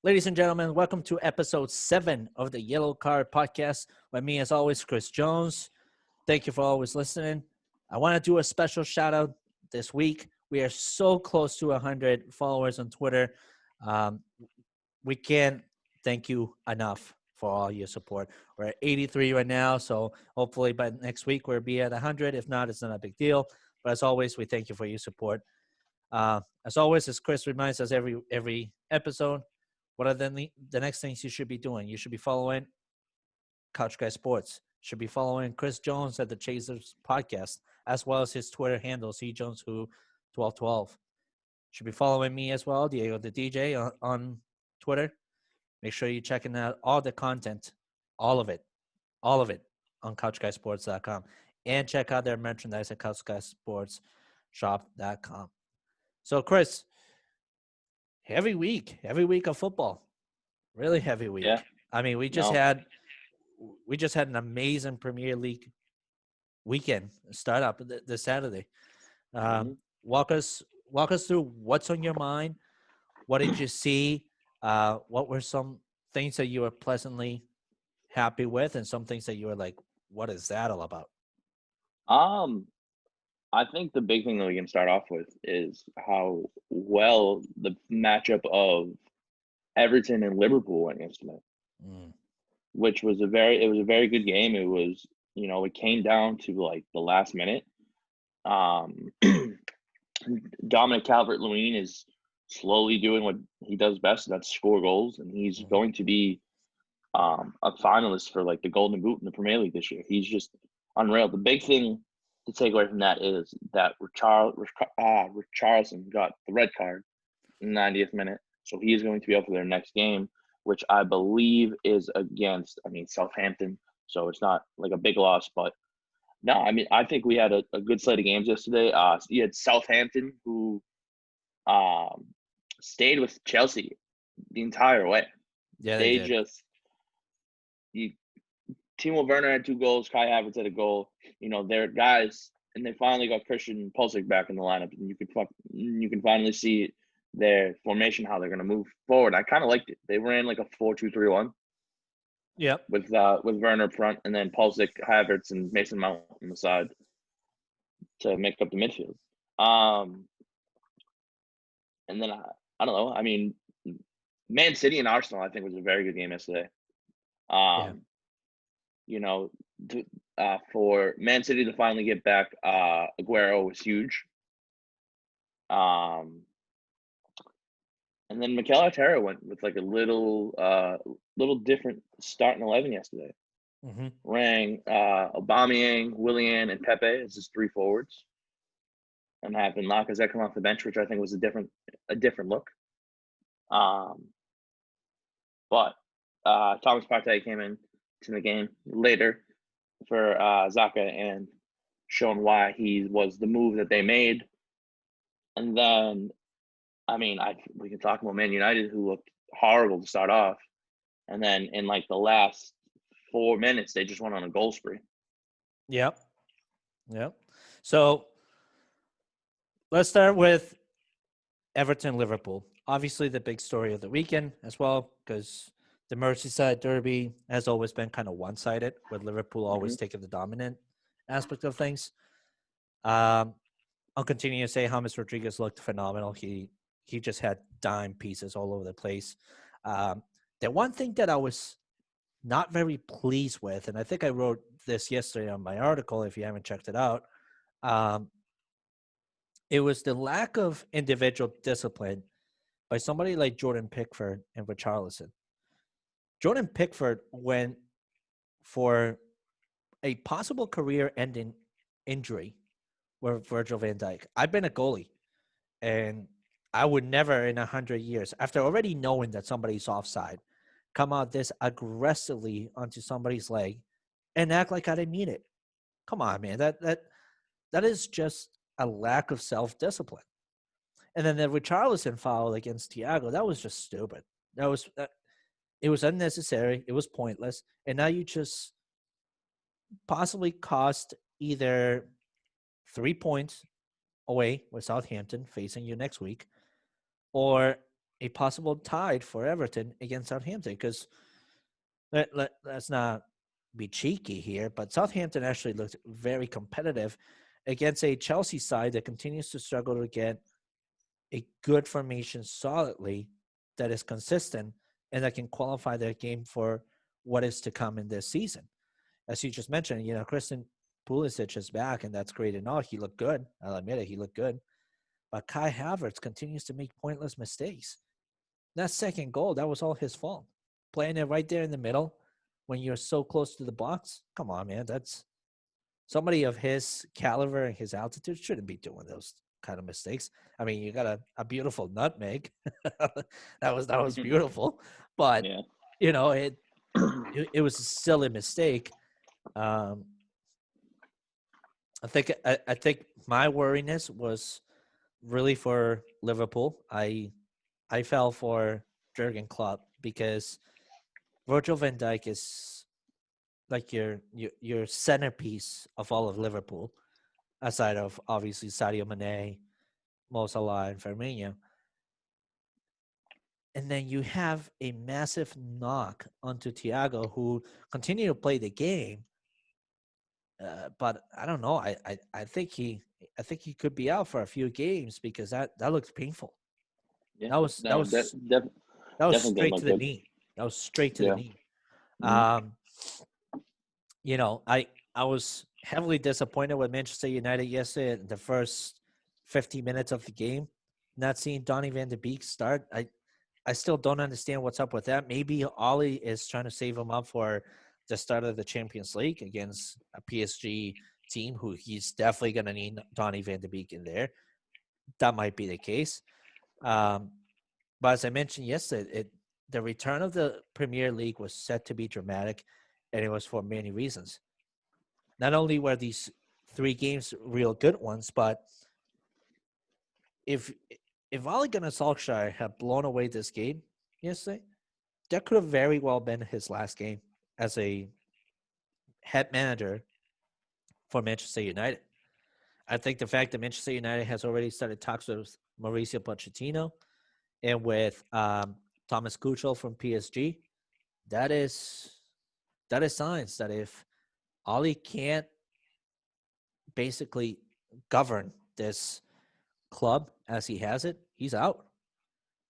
Ladies and gentlemen, welcome to episode 7 of the Yellow Card Podcast. With me, as always, Chris Jones. Thank you for always listening. I want to do a special shout out this week. We are so close to 100 followers on Twitter. Um, we can't thank you enough for all your support. We're at 83 right now, so hopefully by next week we'll be at 100. If not, it's not a big deal. But as always, we thank you for your support. As always, as Chris reminds us every episode, what are the next things you should be doing? You should be following Couch Guy Sports. Should be following Chris Jones at the Chasers Podcast, as well as his Twitter handle, cjones1212. Should be following me as well, Diego the DJ, on Twitter. Make sure you're checking out all the content, all of it, on CouchGuySports.com. And check out their merchandise at CouchGuySportsShop.com. So, Chris, heavy week of football, really heavy week. Yeah. I mean, we just No. had an amazing Premier League weekend start up this Saturday. Walk us through what's on your mind. What did you see? What were some things that you were pleasantly happy with, and some things that you were like, "What is that all about?" I think the big thing that we can start off with is how well the matchup of Everton and Liverpool went yesterday, which was a very good game. It was, it came down to like the last minute. Dominic Calvert-Lewin is slowly doing what he does best, and that's score goals, and he's going to be a finalist for like the Golden Boot in the Premier League this year. He's just unreal. The big thing to take away from that is that Richarlison got the red card in the 90th minute, so he is going to be up for their next game, which I believe is against, Southampton. So it's not like a big loss, but no, I think we had a good slate of games yesterday. You had Southampton, who stayed with Chelsea the entire way. Yeah, they did. just Timo Werner had 2 goals. Kai Havertz had a goal. They're guys, and they finally got Christian Pulisic back in the lineup, and you can finally see their formation, how they're going to move forward. I kind of liked it. They ran like a 4-2-3-1. Yep. With Werner up front, and then Pulisic, Havertz, and Mason Mount on the side to make up the midfield. And then I don't know. Man City and Arsenal, I think, was a very good game yesterday. For Man City to finally get back Aguero was huge. And then Mikel Arteta went with like a little different starting 11 yesterday. Rang Aubameyang, Willian, and Pepe as his 3 forwards, and having Lacazette come off the bench, which I think was a different look. But Thomas Partey came in to the game later for Xhaka and shown why he was the move that they made. And then, we can talk about Man United, who looked horrible to start off, and then in like the last 4 minutes, they just went on a goal spree. Yep. So let's start with Everton Liverpool. Obviously, the big story of the weekend as well, because the Merseyside derby has always been kind of one-sided, with Liverpool always taking the dominant aspect of things. I'll continue to say James Rodriguez looked phenomenal. He just had dime pieces all over the place. The one thing that I was not very pleased with, and I think I wrote this yesterday on my article, if you haven't checked it out, it was the lack of individual discipline by somebody like Jordan Pickford and Richarlison. Jordan Pickford went for a possible career-ending injury with Virgil van Dijk. I've been a goalie, and I would never in 100 years, after already knowing that somebody's offside, come out this aggressively onto somebody's leg and act like I didn't mean it. Come on, man. That is just a lack of self-discipline. And then the Richarlison foul against Thiago, that was just stupid. It was unnecessary. It was pointless. And now you just possibly cost either 3 points away with Southampton facing you next week, or a possible tie for Everton against Southampton, because let's not be cheeky here, but Southampton actually looked very competitive against a Chelsea side that continues to struggle to get a good formation solidly, that is consistent, and that can qualify their game for what is to come in this season. As you just mentioned, Christian Pulisic is back, and that's great and all. He looked good. I'll admit it, he looked good. But Kai Havertz continues to make pointless mistakes. That second goal, that was all his fault. Playing it right there in the middle when you're so close to the box. Come on, man. That's somebody of his caliber and his altitude shouldn't be doing those kind of mistakes. I mean, you got a beautiful nutmeg. that was beautiful. But Yeah. It was a silly mistake. I think my worriness was really for Liverpool. I fell for Jurgen Klopp because Virgil van Dijk is like your centerpiece of all of Liverpool, aside of obviously Sadio Mane, Mo Salah, and Firmino. And then you have a massive knock onto Thiago, who continued to play the game, but I don't know. I think he could be out for a few games because that looked painful. Yeah. That was No, that was definitely didn't straight look to the good. knee. That was straight to the Yeah. knee. Mm-hmm. I was heavily disappointed with Manchester United yesterday in the first 50 minutes of the game. Not seeing Donny van de Beek start. I still don't understand what's up with that. Maybe Ollie is trying to save him up for the start of the Champions League against a PSG team who he's definitely going to need Donny van de Beek in there. That might be the case. But as I mentioned yesterday, the return of the Premier League was set to be dramatic, and it was for many reasons. Not only were these 3 games real good ones, but if Ole Gunnar Solskjaer had blown away this game yesterday, that could have very well been his last game as a head manager for Manchester United. I think the fact that Manchester United has already started talks with Mauricio Pochettino and with Thomas Tuchel from PSG, that is signs that if Ollie can't basically govern this club as he has it, he's out.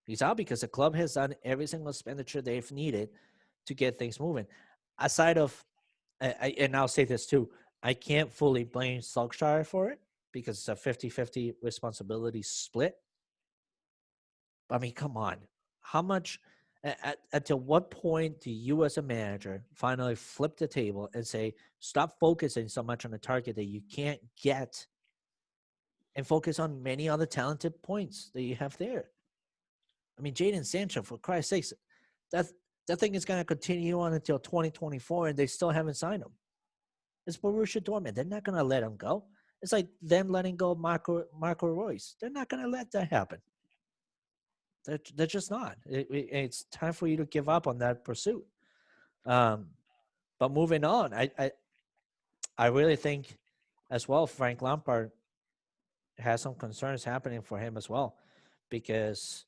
He's out because the club has done every single expenditure they've needed to get things moving. Aside of, and I'll say this too, I can't fully blame Solskjaer for it because it's a 50-50 responsibility split. I mean, come on. How much, until what point do you as a manager finally flip the table and say, stop focusing so much on a target that you can't get and focus on many other talented points that you have there? I mean, Jadon Sancho, for Christ's sakes, that thing is going to continue on until 2024, and they still haven't signed him. It's Borussia Dortmund. They're not going to let him go. It's like them letting go of Marco Reus. They're not going to let that happen. They're just not. It's time for you to give up on that pursuit. But moving on, I really think as well Frank Lampard has some concerns happening for him as well, because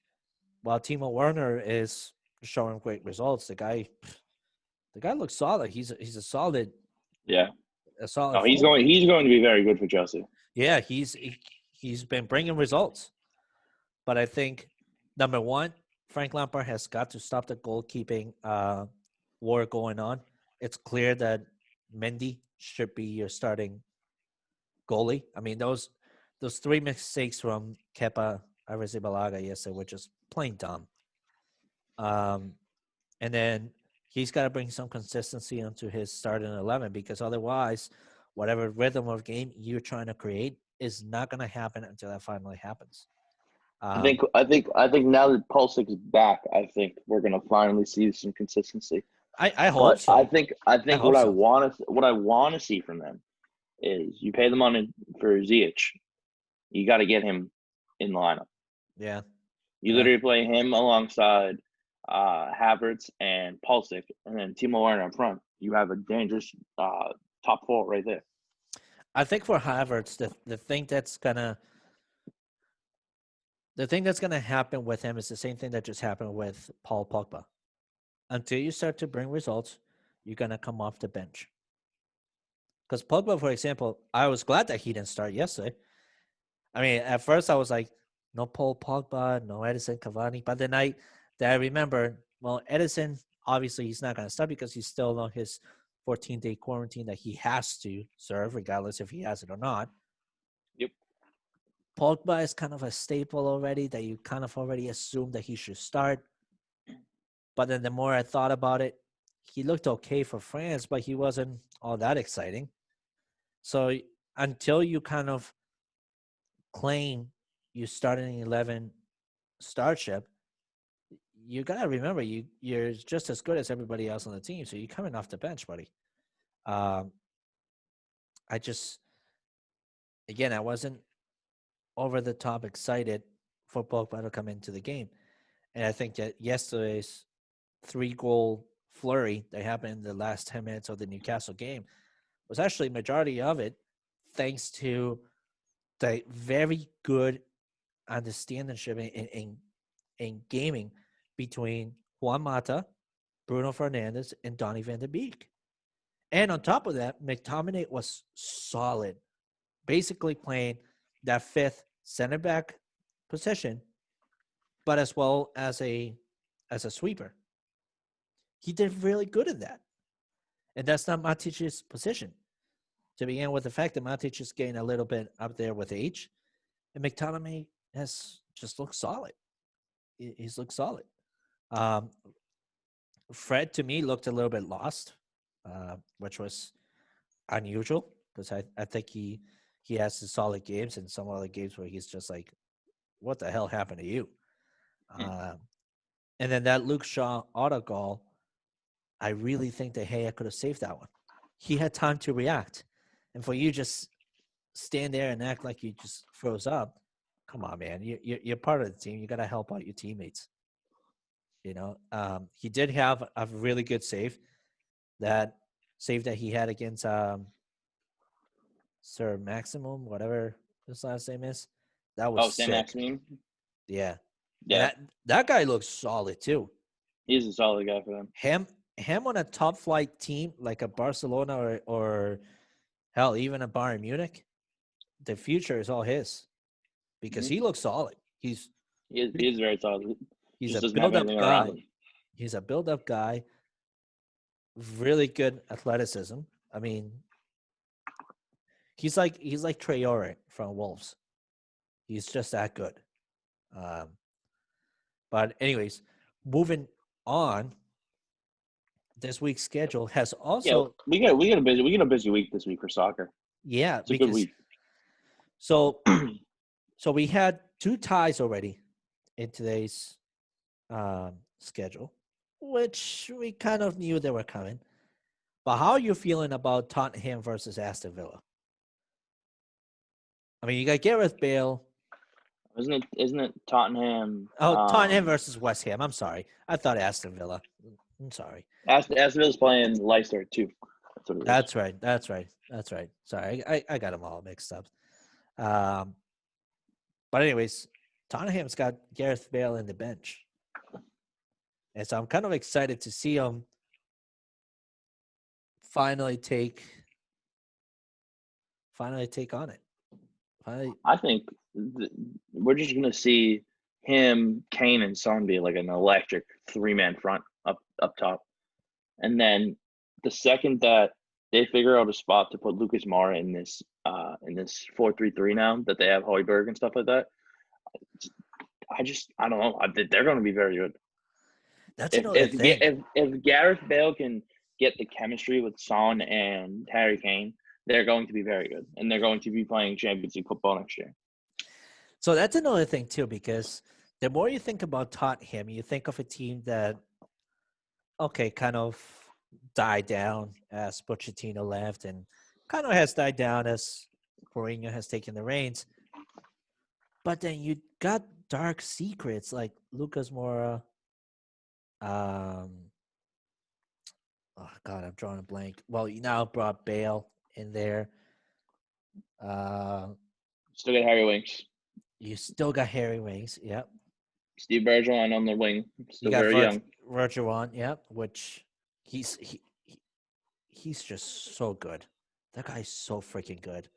while Timo Werner is showing great results, the guy looks solid. He's a solid No, he's forward. going to be very good for Chelsea. Yeah, he's been bringing results. But I think, number one, Frank Lampard has got to stop the goalkeeping war going on. It's clear that Mendy should be your starting goalie. I mean, those 3 mistakes from Kepa Arrizabalaga yesterday were just plain dumb. And then he's got to bring some consistency onto his starting 11, because otherwise, whatever rhythm of game you're trying to create is not going to happen until that finally happens. I think now that Pulisic is back, I think we're gonna finally see some consistency. I hope But so. I think hope what so. I want to see from them is you pay the money for Ziyech, you got to get him in the lineup. Yeah. You literally play him alongside Havertz and Pulisic, and then Timo Werner up front. You have a dangerous top 4 right there. I think for Havertz, the thing the thing that's going to happen with him is the same thing that just happened with Paul Pogba. Until you start to bring results, you're going to come off the bench. Because Pogba, for example, I was glad that he didn't start yesterday. I mean, at first I was like, no Paul Pogba, no Edison Cavani. But then I remember, well, Edison, obviously he's not going to start because he's still on his 14-day quarantine that he has to serve, regardless if he has it or not. Yep. Pogba is kind of a staple already that you kind of already assume that he should start. But then the more I thought about it, he looked okay for France, but he wasn't all that exciting. So until you kind of claim you started in 11 starship, you got to remember you're just as good as everybody else on the team. So you're coming off the bench, buddy. I wasn't over the top excited for Pogba to come into the game. And I think that yesterday's 3-goal flurry that happened in the last 10 minutes of the Newcastle game was actually majority of it thanks to the very good understanding in gaming between Juan Mata, Bruno Fernandes, and Donny van de Beek. And on top of that, McTominay was solid, basically playing that fifth center back position, but as well as a sweeper. He did really good in that. And that's not Matic's position. To begin with the fact that Matic is getting a little bit up there with age, and McTominay has just looked solid. He's looked solid. Fred, to me, looked a little bit lost, which was unusual because I think he has some solid games and some other games where he's just like, what the hell happened to you? And then that Luke Shaw auto goal, I really think that Gea could have saved that one. He had time to react. And for you just stand there and act like you just froze up, come on, man. You're part of the team. You got to help out your teammates. You know, he did have a really good save. That save that he had against Sir Maximum, whatever his last name is. That was Sam sick. Maximum? Yeah. Yeah. And that guy looks solid too. He's a solid guy for them. Him on a top flight team like a Barcelona or hell, even a Bayern Munich, the future is all his. Because he looks solid. He is very solid. He's just a doesn't have build-up anything guy. around him. He's a build-up guy. Really good athleticism. I mean, he's like Traore from Wolves. He's just that good. But anyways, moving on. This week's schedule has also we get a busy week this week for soccer. Yeah, it's a good week. So we had 2 ties already in today's schedule, which we kind of knew they were coming. But how are you feeling about Tottenham versus Aston Villa? I mean, you got Gareth Bale. Isn't it Tottenham? Tottenham versus West Ham. I'm sorry. I thought Aston Villa. I'm sorry. Aston Villa's playing Leicester too. That's what it is. That's right. Sorry, I got them all mixed up. But anyways, Tottenham's got Gareth Bale in the bench. And so I'm kind of excited to see him finally take on it. I think we're just going to see him, Kane, and Son be like an electric 3-man front up top. And then the second that they figure out a spot to put Lucas Moura in this 4-3-3 now that they have Højbjerg and stuff like that, I don't know. They're going to be very good. That's another thing. If Gareth Bale can get the chemistry with Son and Harry Kane, they're going to be very good, and they're going to be playing Champions League football next year. So that's another thing too, because the more you think about Tottenham, you think of a team that, kind of died down as Pochettino left, and kind of has died down as Mourinho has taken the reins. But then you got dark secrets like Lucas Moura. Oh God, I'm drawing a blank. Well, you now brought Bale in there. Still get Harry Winks. You still got Harry Winks. Yep. Steve Bergeron on the wing, You still got very young. Bergeron. Yep. Which he's just so good. That guy's so freaking good.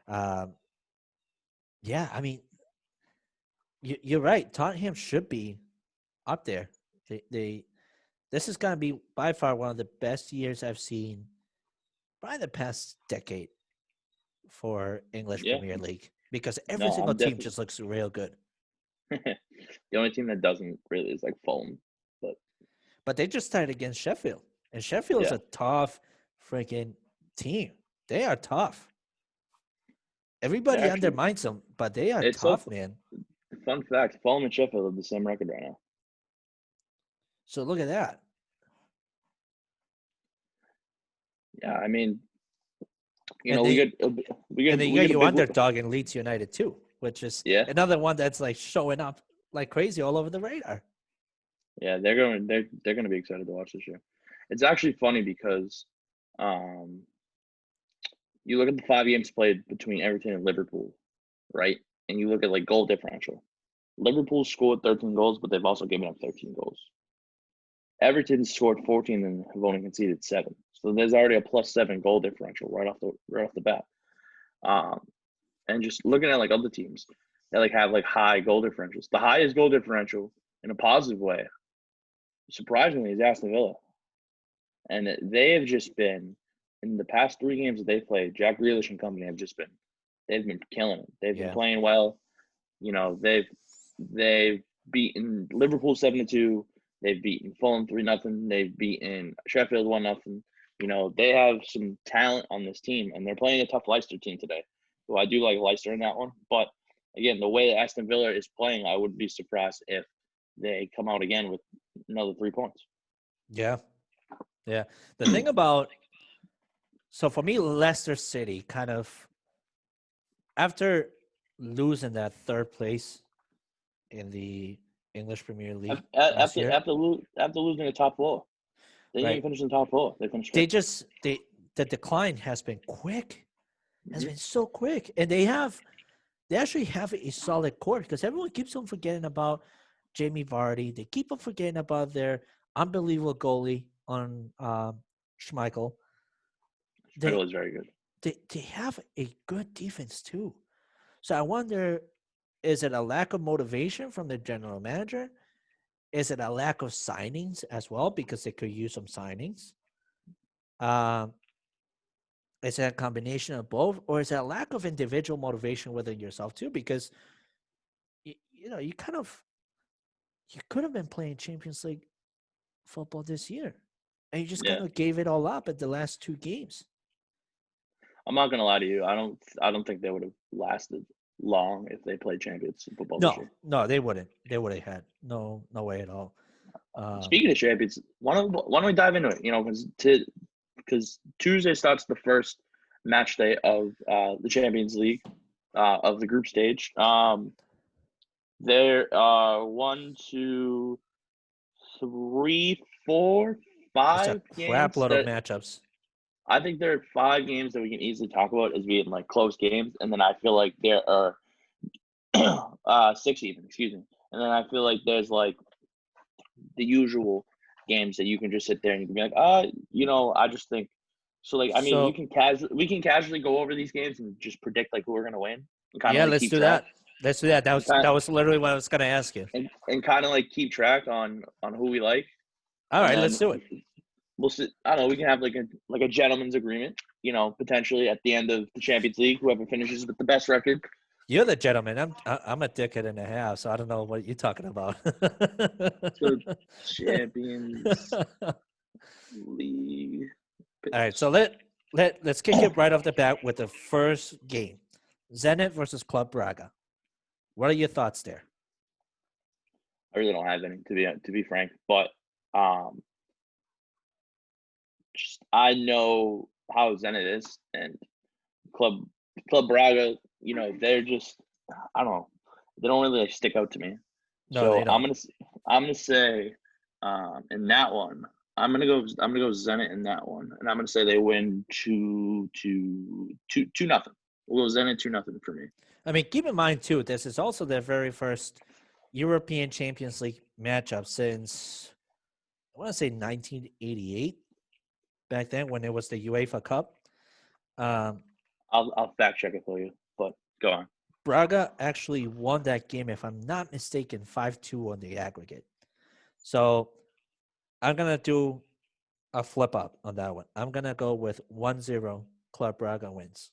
Um, yeah, I mean, you're right. Tottenham should be up there. They this is gonna be by far one of the best years I've seen, probably the past decade for English Yeah, Premier League because every no, single I'm team definitely just looks real good. the only team that doesn't really is like Fulham, but But they just started against Sheffield, and Sheffield is yeah, a tough freaking team. They are tough. they're Everybody actually undermines them, but they are it's so tough, man. fun fact. Fulham and Sheffield have the same record right now. So look at that. Yeah, I mean, And we they get and then you we got get a your big underdog in Leeds United too, which is yeah. another one that's like showing up like crazy all over the radar. Yeah, they're gonna be excited to watch this year. It's actually funny because um you look at the 5 games played between Everton and Liverpool, right? And you look at like goal differential. Liverpool scored 13 goals, but they've also given up 13 goals. Everton scored 14 and have only conceded 7. So there's already a +7 goal differential right off the bat. Um, and just looking at like other teams that like have like high goal differentials. The highest goal differential in a positive way, surprisingly, is Aston Villa. And they have just been in the past 3 games that they've played. Jack Grealish and company have just been they've been killing it. They've been Yeah. playing well. They've beaten Liverpool 7-2. They've beaten Fulham 3-0. They've beaten Sheffield 1-0. They have some talent on this team, and they're playing a tough Leicester team today. So I do like Leicester in that one. But again, the way that Aston Villa is playing, I wouldn't be surprised if they come out again with another 3 points. Yeah. Yeah. The thing about so for me, Leicester City kind of after losing that third place in the English Premier League last year, After losing the top 4, they didn't even right? finish in the top 4. They finished They fifth. just the decline has been quick, has Mhm. been so quick, and they actually have a solid core because everyone keeps on forgetting about Jamie Vardy. They keep on forgetting about their unbelievable goalie on Schmeichel. They Michael is very good. they have a good defense too. So I wonder, is it a lack of motivation from the general manager? Is it a lack of signings as well because they could use some signings? Um, is it a combination of both, or is it a lack of individual motivation within yourself too? Because you kind of you could have been playing Champions League football this year, and you just kind Yeah, of gave it all up at the last 2 games. I'm not gonna lie to you. I don't think they would have lasted long if they played Champions football this No, year. no, they wouldn't. They would have had no way at all. Speaking of Champions, why don't we dive into it? Because Tuesday starts the first match day of the Champions League of the group stage. There are 1, 2, 3, 4, It's a 5 crap games load of that matchups. I think there are 5 games that we can easily talk about as being like close games, and then I feel like there are 6 even, excuse me, and then I feel like there's like the usual games that you can just sit there and you can be like, I just think so. Like, I mean, So we can casually go over these games and just predict like who we're gonna win and kind of yeah, like let's keep do track that. Let's do that. That and was that was literally what I was gonna ask you. kind of like keep track on who we like, All and right, let's then do it. we'll sit. I don't know. We can have like a gentleman's agreement. Potentially at the end of the Champions League, whoever finishes with the best record. You're the gentleman. I'm a dickhead and a half, so I don't know what you're talking about. So Champions League All right, so picks. let's kick it right off the bat with the first game, Zenith versus Club Braga. What are your thoughts there? I really don't have any to be frank, but um, just I know how Zenit is and Club Club Braga. They're just I don't know. They don't really like, stick out to me. No, So they don't. I'm gonna say in that one I'm gonna go Zenit in that one, and I'm gonna say they win 2-0. We'll go Zenit 2-0 for me. I mean, keep in mind too, this is also their very first European Champions League matchup since I want to say 1988. Back then, when it was the UEFA Cup, I'll fact check it for you, but go on. Braga actually won that game, if I'm not mistaken, 5-2 on the aggregate. So I'm gonna do a flip up on that one. I'm gonna go with 1-0 Club Braga wins.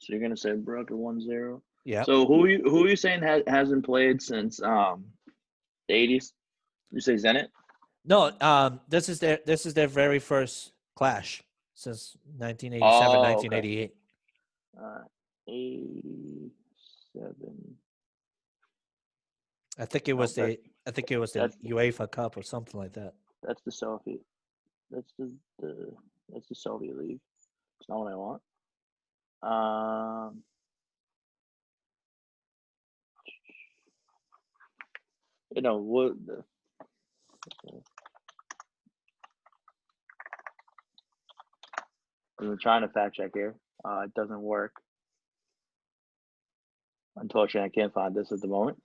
So you're gonna say Braga 1-0. Yeah. So who are you saying hasn't played since the 80s? You say Zenith? No, this is their very first clash since 1987, Oh, okay. 1988. 87. I think it was Okay. the UEFA Cup or something like that. That's the Soviet. That's the Soviet League. It's not what I want. What the. I'm trying to fact check here. It doesn't work. Unfortunately, I can't find this at the moment.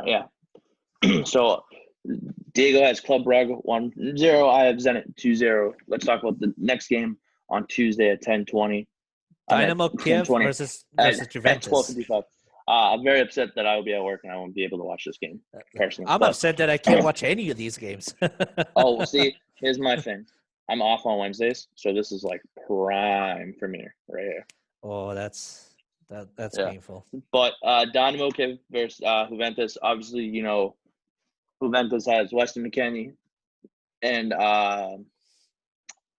Yeah. So Diego has Club Braga 1-0. I have Zenit 2-0. Let's talk about the next game on Tuesday at 10:20. Dynamo Kiev versus at Juventus. 12:55. I'm very upset that I will be at work and I won't be able to watch this game personally. I'm upset that I can't watch any of these games. Oh, see, here's my thing. I'm off on Wednesdays, so this is like prime for me right here. Oh, that's painful. But Dynamo Kiev versus Juventus. Obviously, Juventus has Weston McKennie and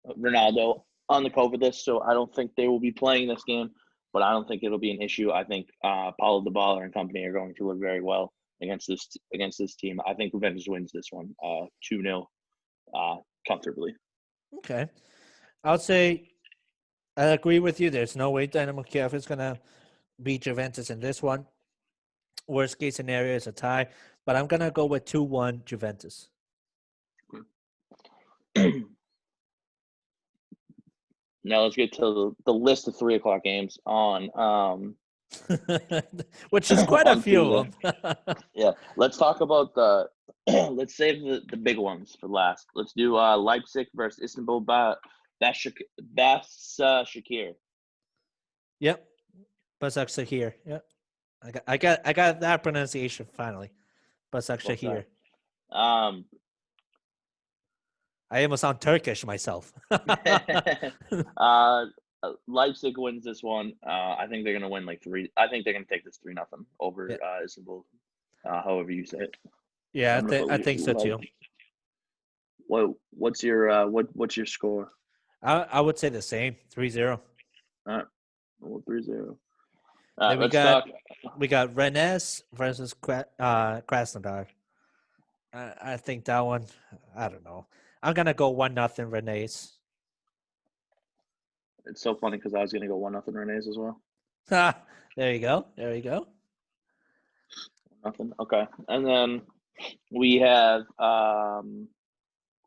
Ronaldo on the COVID list, so I don't think they will be playing this game. But I don't think it'll be an issue. I think Paulo Dybala and company are going to look very well against this team. I think Juventus wins this one 2-0 comfortably. Okay. I'll say I agree with you. There's no way Dynamo Kiev is going to beat Juventus in this one. Worst case scenario is a tie, but I'm going to go with 2-1 Juventus. Now let's get to the list of 3 o'clock games on which is quite a few of them. Yeah, let's talk about let's save the big ones for last. Let's do Leipzig versus Istanbul Başakşehir. Yep. Başakşehir. Yep. I got that pronunciation finally. Başakşehir. I almost sound Turkish myself. Leipzig wins this one. I think they're gonna win like 3. I think they're gonna take this 3-0 over Istanbul. However you say it. Yeah, I think so too. What's your score? I would say the same, 3-0. All right, well, 3-0. Then we got Rennes versus Krasnodar. I think that one. I don't know. I'm gonna go 1-0 Rennes. It's so funny because I was gonna go 1-0 Rennes as well. There you go. Nothing. Okay, and then we have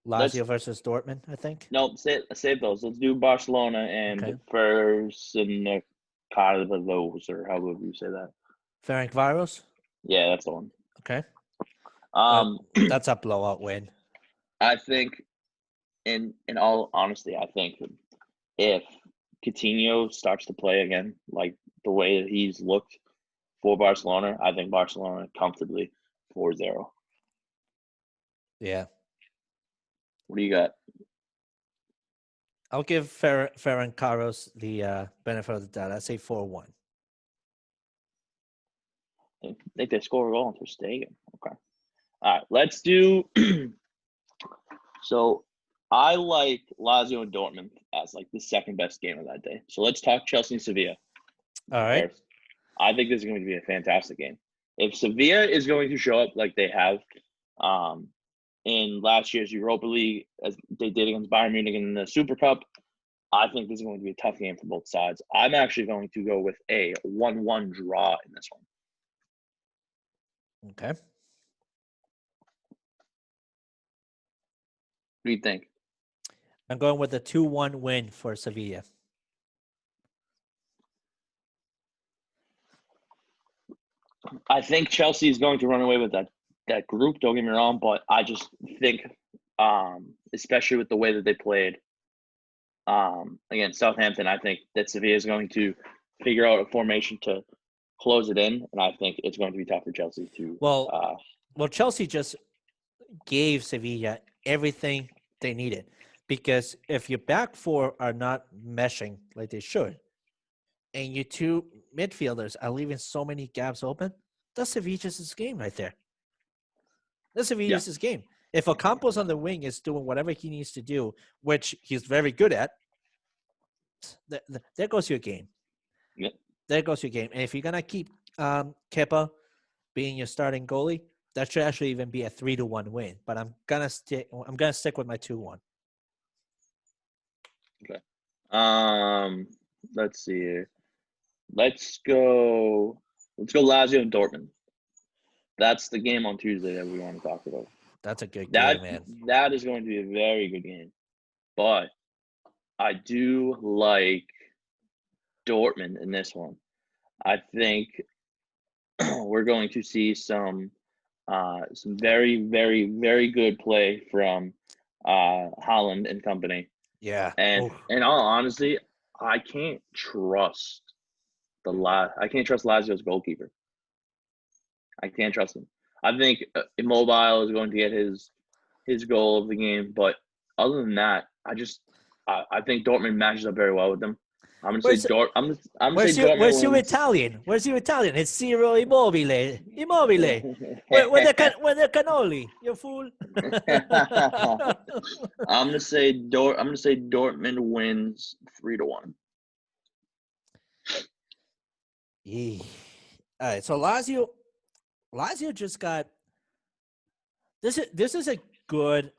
Lazio versus Dortmund. I think. No, save those. Let's do Barcelona and Ferencváros, or however you say that. Ferencváros. Yeah, that's the one. Okay. That's a blowout win. I think, in all honesty, I think if Coutinho starts to play again, like the way that he's looked for Barcelona, I think Barcelona comfortably 4-0. Yeah. What do you got? I'll give Ferencváros the benefit of the doubt. I say 4-1. I think they score a goal into Stegen. Okay. All right, let's do. So I like Lazio and Dortmund as like the second best game of that day. So let's talk Chelsea and Sevilla. All right. First. I think this is going to be a fantastic game. If Sevilla is going to show up like they have in last year's Europa League, as they did against Bayern Munich in the Super Cup, I think this is going to be a tough game for both sides. I'm actually going to go with a 1-1 draw in this one. Okay. What do you think? I'm going with a 2-1 win for Sevilla. I think Chelsea is going to run away with that group. Don't get me wrong, but I just think, especially with the way that they played against Southampton, I think that Sevilla is going to figure out a formation to close it in, and I think it's going to be tough for Chelsea to. Well, Chelsea just gave Sevilla everything they needed, because if your back four are not meshing like they should, and your two midfielders are leaving so many gaps open, that's Sevilla's game right there. That's Sevilla's game. If Ocampos on the wing is doing whatever he needs to do, which he's very good at, there goes your game. Yep. There goes your game. And if you're gonna keep Kepa being your starting goalie, that should actually even be a 3-1 win. But I'm gonna stick with my 2-1. Okay. Let's see here. Let's go Lazio and Dortmund. That's the game on Tuesday that we want to talk about. That's a good game, man. That is going to be a very good game. But I do like Dortmund in this one. I think we're going to see some very, very, very good play from Haaland and company. Yeah. And in all honesty, I can't trust Lazio's goalkeeper. I can't trust him. I think Immobile is going to get his goal of the game, but other than that, I think Dortmund matches up very well with them. I'm gonna say Dortmund. Where's your Italian? Where's your Italian? It's Ciro Immobile. Where the cannoli? You fool. I'm gonna say Dortmund wins 3-1. Yeah. All right. So Lazio just got this is a good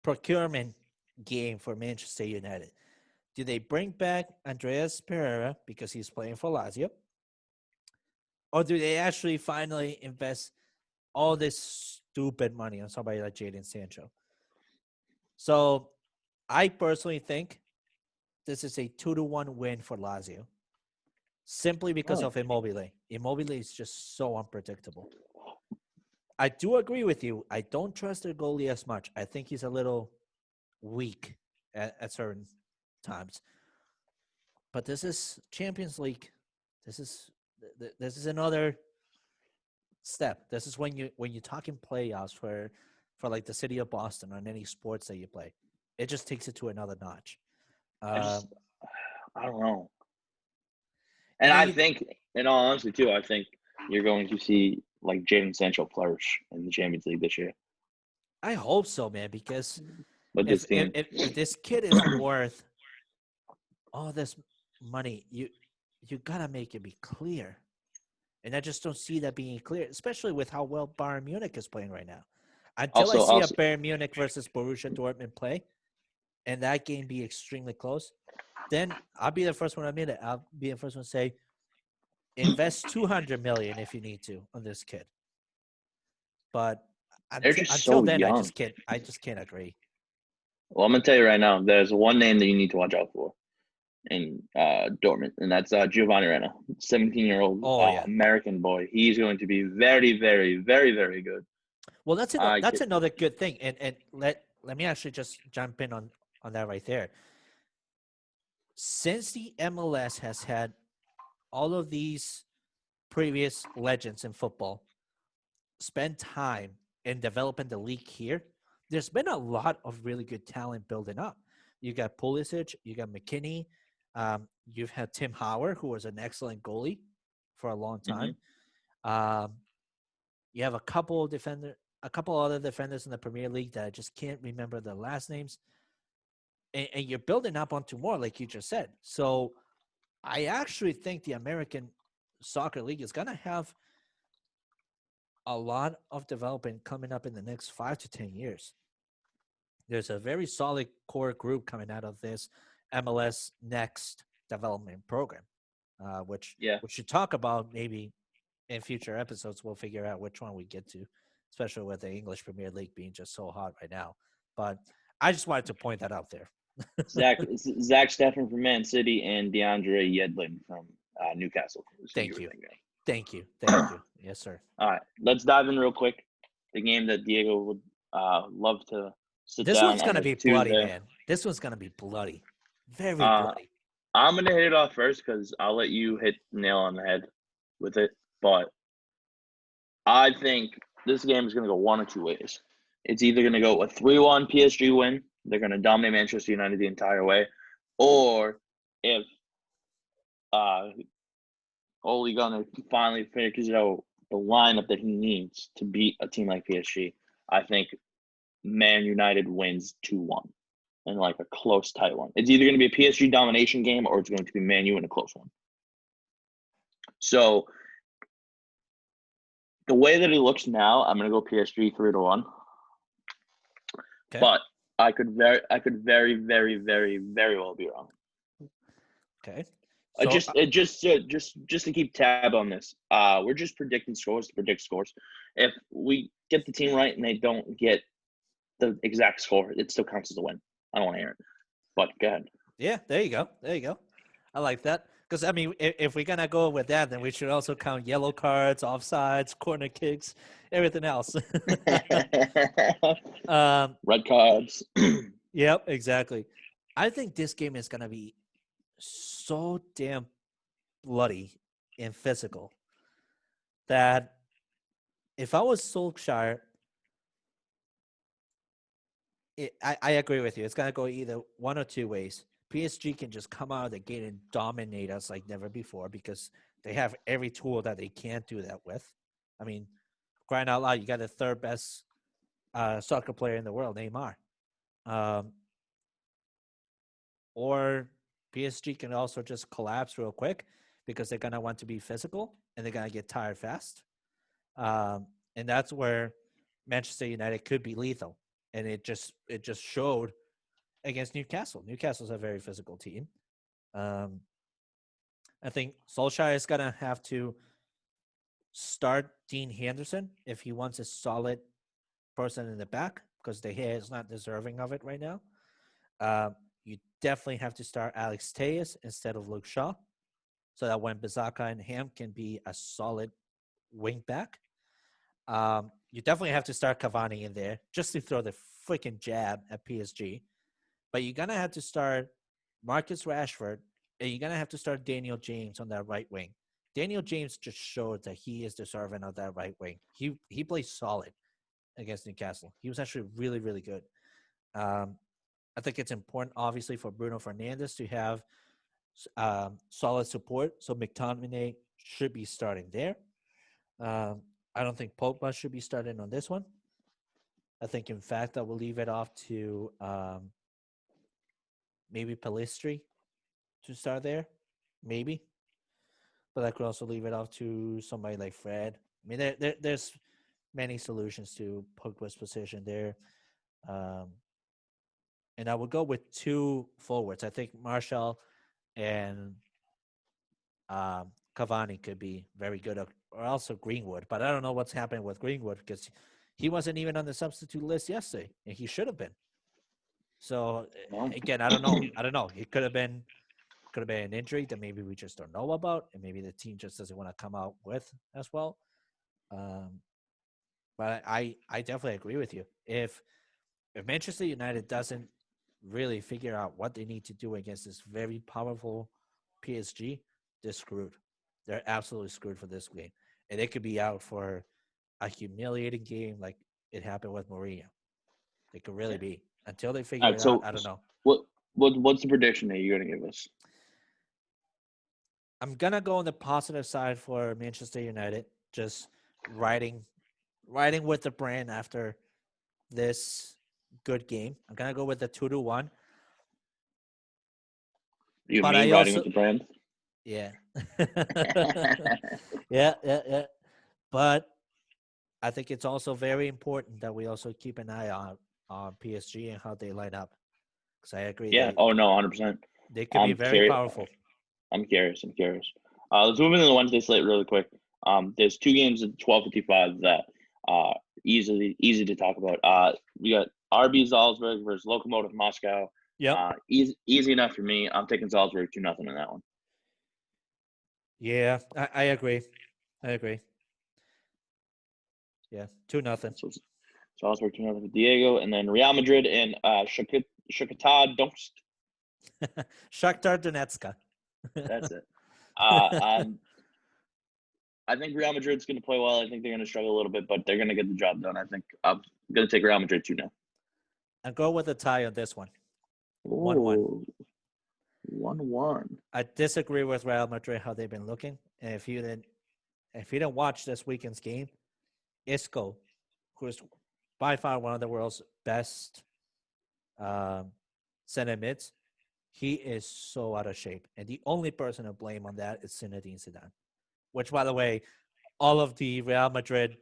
procurement game for Manchester United. Do they bring back Andreas Pereira because he's playing for Lazio? Or do they actually finally invest all this stupid money on somebody like Jadon Sancho? So I personally think this is a 2-1 win for Lazio. Simply because of Immobile. Immobile is just so unpredictable. I do agree with you. I don't trust their goalie as much. I think he's a little weak at certain times. But this is Champions League. This is another step. This is when you're talking playoffs for like the city of Boston on any sports that you play. It just takes it to another notch. I don't know. And I think, in all honesty, too, I think you're going to see like Jadon Sancho flourish in the Champions League this year. I hope so, man, because if this kid is worth all this money, you gotta make it be clear. And I just don't see that being clear, especially with how well Bayern Munich is playing right now. Until I see a Bayern Munich versus Borussia Dortmund play, and that game be extremely close, then I'll be the first one to admit it. I'll be the first one to say, invest $200 million if you need to on this kid. But until then, young. I just can't agree. Well, I'm gonna tell you right now, there's one name that you need to watch out for in Dortmund, and that's Giovanni Reyna, 17-year-old American boy. He's going to be very, very, very, very good. Well, that's another good thing, and let me actually just jump in on that right there. Since the MLS has had all of these previous legends in football spend time in developing the league here, there's been a lot of really good talent building up. You got Pulisic, you got McKinney, you've had Tim Howard, who was an excellent goalie for a long time. Mm-hmm. You have a couple other defenders in the Premier League that I just can't remember their last names. And you're building up onto more, like you just said. So I actually think the American Soccer League is going to have a lot of development coming up in the next 5 to 10 years. There's a very solid core group coming out of this MLS Next development program, which we should talk about maybe in future episodes. We'll figure out which one we get to, especially with the English Premier League being just so hot right now. But I just wanted to point that out there. Zach Steffen from Man City and DeAndre Yedlin from Newcastle. Thank you. Thank you. Thank you. Yes, sir. All right, let's dive in real quick. The game that Diego would love to sit This down one's on gonna a be bloody, Tuesday. man. This one's gonna be bloody. Very Uh, bloody. I'm gonna hit it off first because I'll let you hit the nail on the head with it. But I think this game is gonna go one of two ways. It's either gonna go a 3-1 PSG win. They're gonna dominate Manchester United the entire way, or if Ole Gunnar finally figures out the lineup that he needs to beat a team like PSG, I think Man United wins 2-1 in like a close, tight one. It's either going to be a PSG domination game or it's going to be Man U in a close one. So the way that he looks now, I'm going to go PSG 3-1. Okay. But I could very, very, very, very well be wrong. Okay. So, just to keep tab on this, we're just predicting scores to predict scores. If we get the team right and they don't get the exact score, it still counts as a win. I don't want to hear it, but go ahead. Yeah, there you go. There you go. I like that because I mean, if we're gonna go with that, then we should also count yellow cards, offsides, corner kicks, everything else. Red cards. Yep, exactly. I think this game is gonna be so damn bloody and physical that if I was Solskjaer, I agree with you. It's gonna go either one or two ways. PSG can just come out of the gate and dominate us like never before because they have every tool that they can't do that with. I mean, crying out loud, you got the third best soccer player in the world, Neymar. Or PSG can also just collapse real quick because they're gonna want to be physical and they're gonna get tired fast. And that's where Manchester United could be lethal. And it just showed against Newcastle. Newcastle's a very physical team. I think Solskjaer is gonna have to start Dean Henderson if he wants a solid person in the back because De Gea is not deserving of it right now. You definitely have to start Alex Tejas instead of Luke Shaw so that when Bizaka and him can be a solid wing back. You definitely have to start Cavani in there just to throw the freaking jab at PSG. But you're going to have to start Marcus Rashford and you're going to have to start Daniel James on that right wing. Daniel James just showed that he is deserving of that right wing. He plays solid against Newcastle. He was actually really, really good. I think it's important, obviously, for Bruno Fernandes to have solid support. So McTominay should be starting there. I don't think Pogba should be starting on this one. I think, in fact, I will leave it off to maybe Pellistri to start there. Maybe. But I could also leave it off to somebody like Fred. I mean, there's many solutions to Pogba's position there. And I would go with two forwards. I think Marshall and Cavani could be very good, or also Greenwood. But I don't know what's happening with Greenwood because he wasn't even on the substitute list yesterday, and he should have been. So again, I don't know. It could have been an injury that maybe we just don't know about, and maybe the team just doesn't want to come out with as well. But I definitely agree with you. If Manchester United doesn't really figure out what they need to do against this very powerful PSG, they're screwed. They're absolutely screwed for this game. And they could be out for a humiliating game like it happened with Mourinho. They could really be. Until they figure it out, I don't know. What's the prediction that you're going to give us? I'm going to go on the positive side for Manchester United, just riding with the brand after this good game. I'm going to go with the 2-1. You mean riding with the brand? Yeah. Yeah. But I think it's also very important that we also keep an eye on PSG and how they line up. Because I agree. Yeah. Oh, no, 100%. They could be very powerful. I'm curious. Let's move into the Wednesday slate really quick. There's two games at 12:55 that easy to talk about. We got RB Salzburg versus Lokomotiv Moscow. Yeah. Easy enough for me. I'm taking Salzburg 2-0 in that one. Yeah, I agree. I agree. Yeah, 2-0. So it's working out with Diego, and then Real Madrid and Shakhtar Donetsk. Shakhtar Donetsk. That's it. I think Real Madrid's going to play well. I think they're going to struggle a little bit, but they're going to get the job done. I think I'm going to take Real Madrid 2-0. I'll go with a tie on this one. 1-1. Ooh, 1-1. I disagree with Real Madrid how they've been looking. And if you didn't watch this weekend's game, Isco, who is by far one of the world's best center mids, he is so out of shape. And the only person to blame on that is Zinedine Zidane, which, by the way, all of the Real Madrid,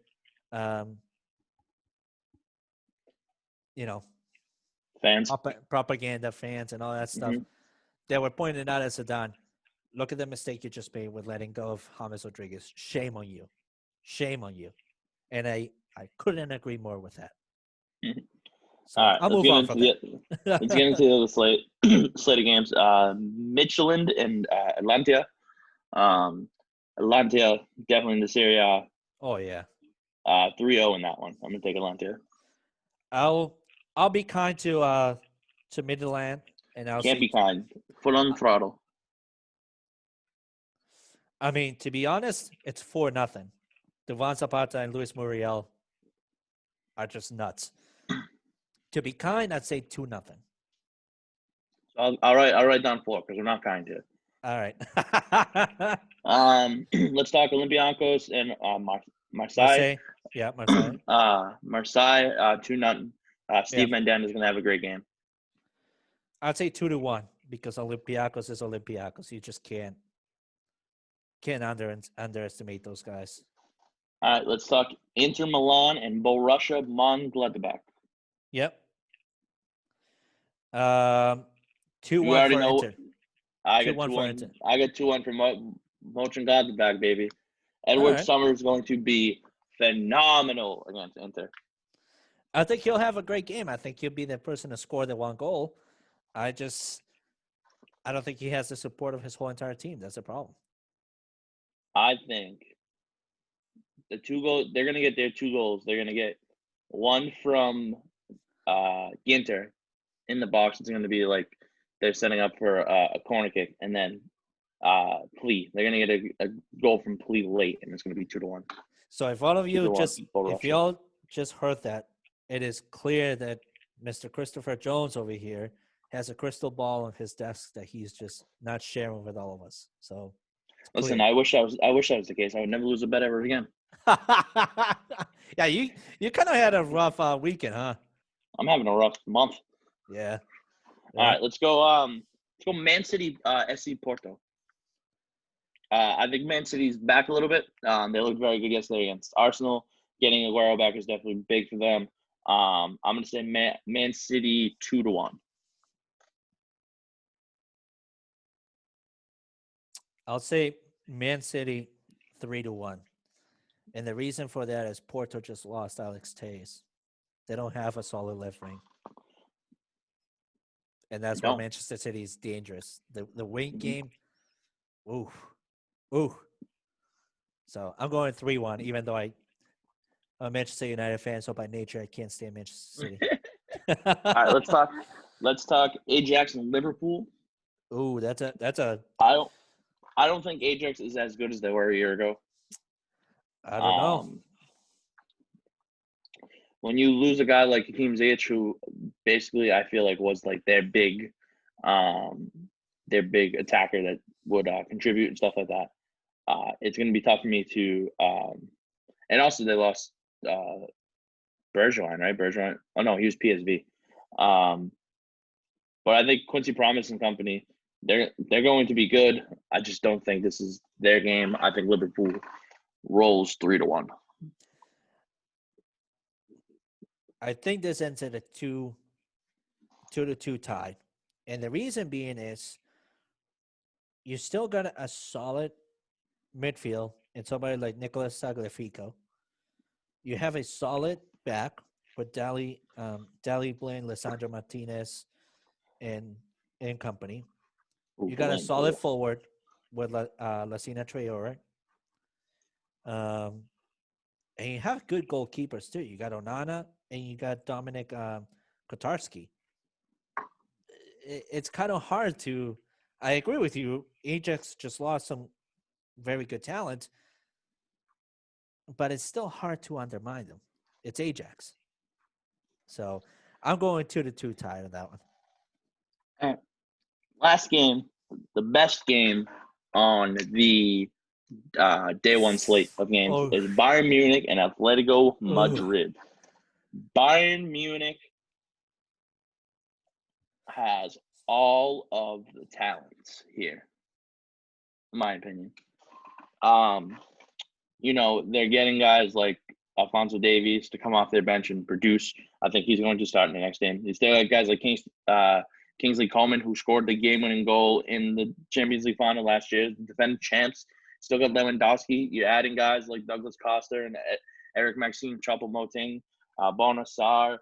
Fans. propaganda fans and all that stuff, they were pointing out as Zidane, look at the mistake you just made with letting go of James Rodriguez. Shame on you. Shame on you. And I couldn't agree more with that. So all right, I'll move on from that. Let's get into the slate of games. Midtjylland and Atlantia. Atlantia definitely in the Serie A. Oh yeah. 3-0 in that one. I'm gonna take Atlantia. I'll be kind to Midland, and I'll Can't be kind. Foot on the throttle. I mean, to be honest, it's 4-0. Duvan Zapata and Luis Muriel are just nuts. To be kind, I'd say 2-0. I'll write down 4 because we're not kind here. All right. Let's talk Olympiacos and Marseille. Marseille. Yeah, Marseille. Marseille 2-0. Steve Mandanda is gonna have a great game. I'd say 2-1 because Olympiacos is Olympiacos. You just can't underestimate those guys. All right, let's talk Inter Milan and Borussia Mönchengladbach. Yep. 2-1 for Inter. I got 2-1. I got 2-1 for Mönchengladbach, baby. Edward Summer is going to be phenomenal against Inter. I think he'll have a great game. I think he'll be the person to score the one goal. I don't think he has the support of his whole entire team. That's a problem. I think the 2 goals, they're going to get their 2 goals. They're going to get one from Ginter in the box. It's going to be like they're setting up for a corner kick. And then Plea. They're going to get a goal from Plea late, and it's going to be 2-1. So if all of you if you all just heard that, it is clear that Mr. Christopher Jones over here has a crystal ball on his desk that he's just not sharing with all of us. So listen, I wish that was the case. I would never lose a bet ever again. Yeah, you kind of had a rough weekend, huh? I'm having a rough month. Yeah. All right, let's go. Man City, SC Porto. I think Man City's back a little bit. They looked very good yesterday against Arsenal. Getting Aguero back is definitely big for them. I'm going to say Man City 2-1. I'll say Man City 3-1. And the reason for that is Porto just lost Alex Telles. They don't have a solid left wing. And that's why Manchester City is dangerous. The wing game, ooh. So I'm going 3-1, even though I'm a Manchester United fan, so by nature I can't stand Manchester City. All right, let's talk Ajax and Liverpool. Ooh, that's a. I don't think Ajax is as good as they were a year ago. I don't know. When you lose a guy like Hakeem Ziyech, who basically I feel like was like their big attacker that would contribute and stuff like that, it's going to be tough for me to. And also they lost Bergeron, right? Bergeron. Oh no, he was PSV. But I think Quincy Promes and company, they're going to be good. I just don't think this is their game. I think Liverpool rolls 3-1. I think this ends at a 2-2 tie. And the reason being is you still got a solid midfield and somebody like Nicolas Tagliafico. You have a solid back with Dali Blaine, Lissandro Martinez, and company. You got a solid forward with Lassina Traore. Um, and you have good goalkeepers too. You got Onana and you got Dominic Kotarski. It's kind of hard to. I agree with you. Ajax just lost some very good talent, but it's still hard to undermine them. It's Ajax. So I'm going 2-2 tie on that one. All right. Last game, the best game on the day one slate of games Oh. is Bayern Munich and Atletico Madrid. Bayern Munich has all of the talents here, in my opinion. They're getting guys like Alphonso Davies to come off their bench and produce. I think he's going to start in the next game. They still got guys like Kingsley Coman, who scored the game-winning goal in the Champions League final last year, the defending champs. Still got Lewandowski. You're adding guys like Douglas Costa and Eric Maxime Choupo-Moting, Bona Sarr.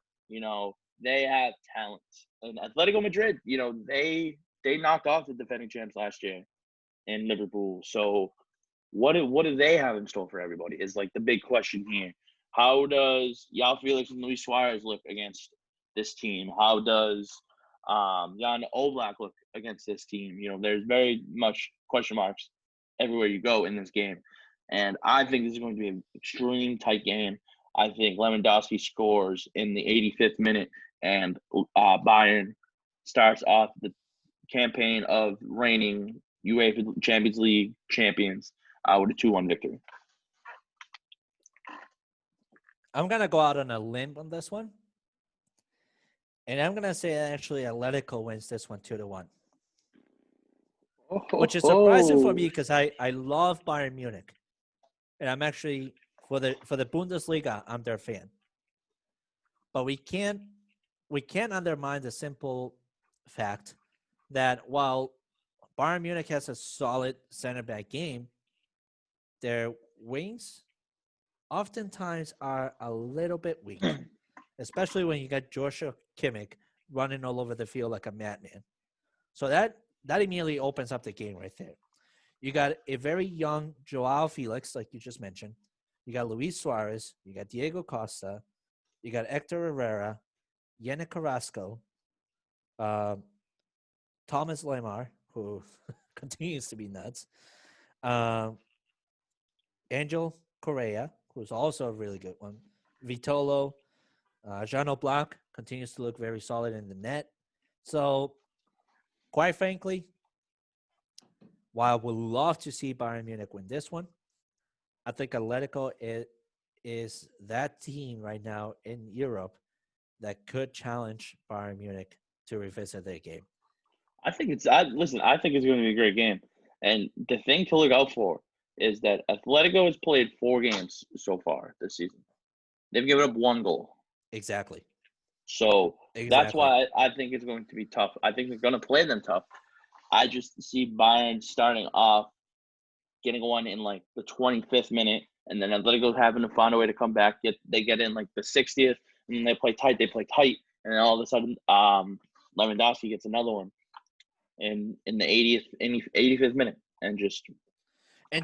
They have talent. And Atletico Madrid, they knocked off the defending champs last year in Liverpool. So what do they have in store for everybody is like the big question here. How does Yao Felix and Luis Suarez look against this team? How does Jan Oblak look against this team? There's very much question marks everywhere you go in this game. And I think this is going to be an extreme tight game. I think Lewandowski scores in the 85th minute and Bayern starts off the campaign of reigning UEFA Champions League champions with a 2-1 victory. I'm going to go out on a limb on this one. And I'm going to say actually Atletico wins this one 2-1. Which is surprising for me because I love Bayern Munich. And I'm actually, for the Bundesliga, I'm their fan. But we can't undermine the simple fact that while Bayern Munich has a solid center back game, their wings oftentimes are a little bit weak, especially when you got Joshua Kimmich running all over the field like a madman. So that immediately opens up the game right there. You got a very young Joao Felix, like you just mentioned. You got Luis Suarez. You got Diego Costa. You got Hector Herrera, Yannick Carrasco, Thomas Lemar, who continues to be nuts, Angel Correa, who's also a really good one, Vitolo, Jan Oblak continues to look very solid in the net. So, quite frankly, while we'd love to see Bayern Munich win this one, I think Atletico is that team right now in Europe that could challenge Bayern Munich to revisit their game. I think it's going to be a great game. And the thing to look out for is that Atletico has played 4 games so far this season. They've given up 1 goal. Exactly. So that's why I think it's going to be tough. I think they're going to play them tough. I just see Bayern starting off, getting one in like the 25th minute, and then Atletico's having to find a way to come back. They get in like the 60th, and they play tight, and then all of a sudden, Lewandowski gets another one in the 85th minute, and just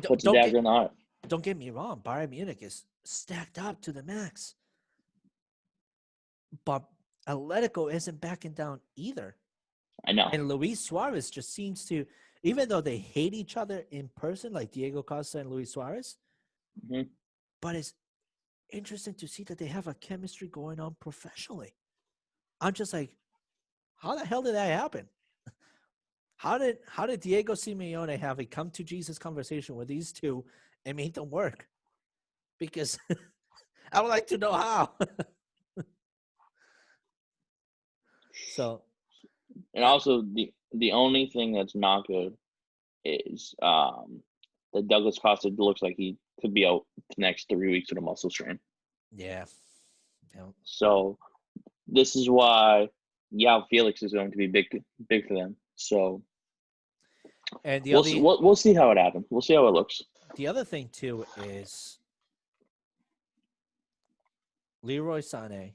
puts a dagger in the heart. Don't get me wrong, Bayern Munich is stacked up to the max, but Atletico isn't backing down either. I know. And Luis Suarez just seems to, even though they hate each other in person, like Diego Costa and Luis Suarez, but it's interesting to see that they have a chemistry going on professionally. I'm just like, how the hell did that happen? How did Diego Simeone have a come to Jesus conversation with these two and make them work? Because I would like to know how. So, and also the only thing that's not good is that Douglas Costa looks like he could be out the next 3 weeks with a muscle strain. Yeah. So this is why Yao Felix is going to be big for them. So and we'll see how it happens. We'll see how it looks. The other thing too is Leroy Sané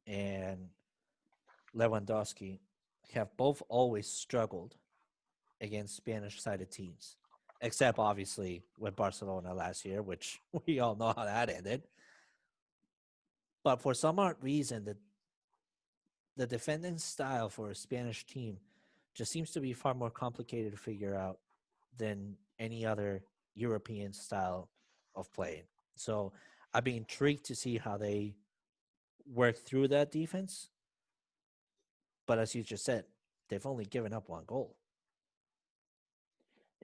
and Lewandowski have both always struggled against Spanish-sided teams, except obviously with Barcelona last year, which we all know how that ended. But for some odd reason, the defending style for a Spanish team just seems to be far more complicated to figure out than any other European style of playing. So I'd be intrigued to see how they work through that defense. But as you just said, they've only given up one goal.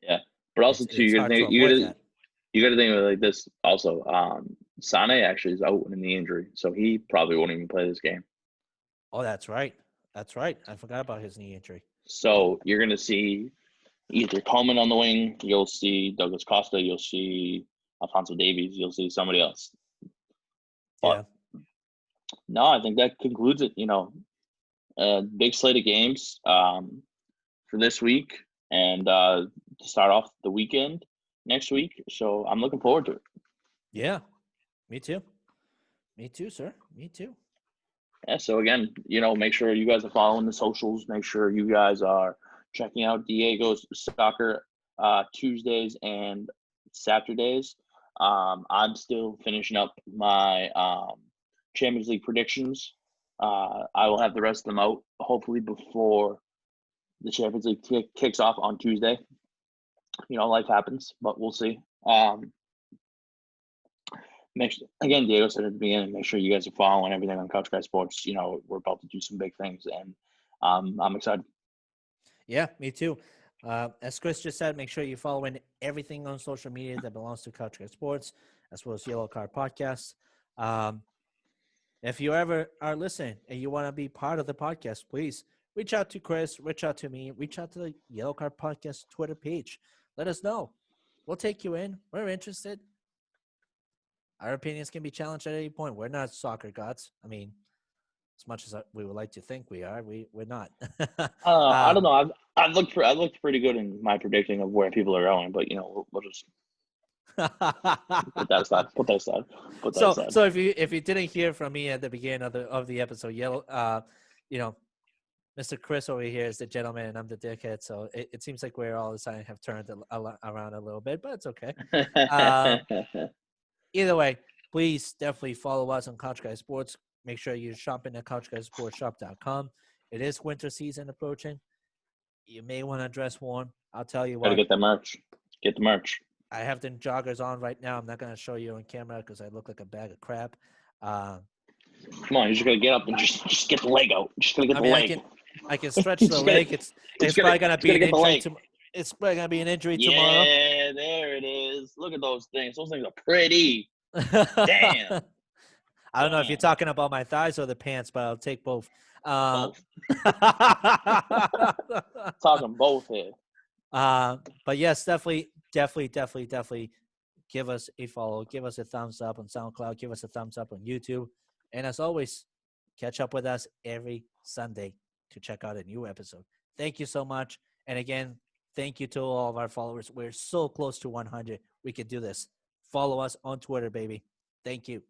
Yeah, but also too, It's hard to avoid that. you got to think of it like this. Also, Sane actually is out with a knee injury, so he probably won't even play this game. Oh, that's right. That's right. I forgot about his knee injury. So you're gonna see either Coleman on the wing, you'll see Douglas Costa, you'll see Alfonso Davies, you'll see somebody else. But no, I think that concludes it. Big slate of games for this week and to start off the weekend next week. So I'm looking forward to it. Yeah, me too. Me too, sir. Me too. Yeah, so again, make sure you guys are following the socials. Make sure you guys are checking out Diego's soccer Tuesdays and Saturdays. I'm still finishing up my Champions League predictions. I will have the rest of them out hopefully before the Champions League kicks off on Tuesday. Life happens, but we'll see. Again, Diego said at the beginning, make sure you guys are following everything on Couch Guy Sports. We're about to do some big things, and I'm excited. Yeah, me too. As Chris just said, make sure you're following everything on social media that belongs to Couch Guy Sports, as well as Yellow Card Podcast. If you ever are listening and you want to be part of the podcast, please reach out to Chris, reach out to me, reach out to the Yellow Card Podcast Twitter page. Let us know. We'll take you in. We're interested. Our opinions can be challenged at any point. We're not soccer gods. I mean, as much as we would like to think we are, we're not. I don't know. I've looked pretty good in my predicting of where people are going, but we'll just put that aside. So if you didn't hear from me at the beginning of the episode, Mr. Chris over here is the gentleman and I'm the dickhead. So it seems like we're all of a sudden have turned around a little bit, but it's okay. Either way, please definitely follow us on Couch Guy Sports. Make sure you're shopping at couchguysportshop.com. It is winter season approaching. You may want to dress warm. I'll tell you what. Gotta get the merch. Get the merch. I have the joggers on right now. I'm not going to show you on camera because I look like a bag of crap. Come on, you're just going to get up and just get the leg out. Just going to get the leg. I can stretch the leg. It's probably going to be an injury. It's probably going to be an injury tomorrow. Yeah, there it is. Look at those things. Those things are pretty. Damn. I don't know if you're talking about my thighs or the pants, but I'll take both. Both. Talking both here. But yes, definitely give us a follow. Give us a thumbs up on SoundCloud. Give us a thumbs up on YouTube. And as always, catch up with us every Sunday to check out a new episode. Thank you so much. And again, thank you to all of our followers. We're so close to 100. We can do this. Follow us on Twitter, baby. Thank you.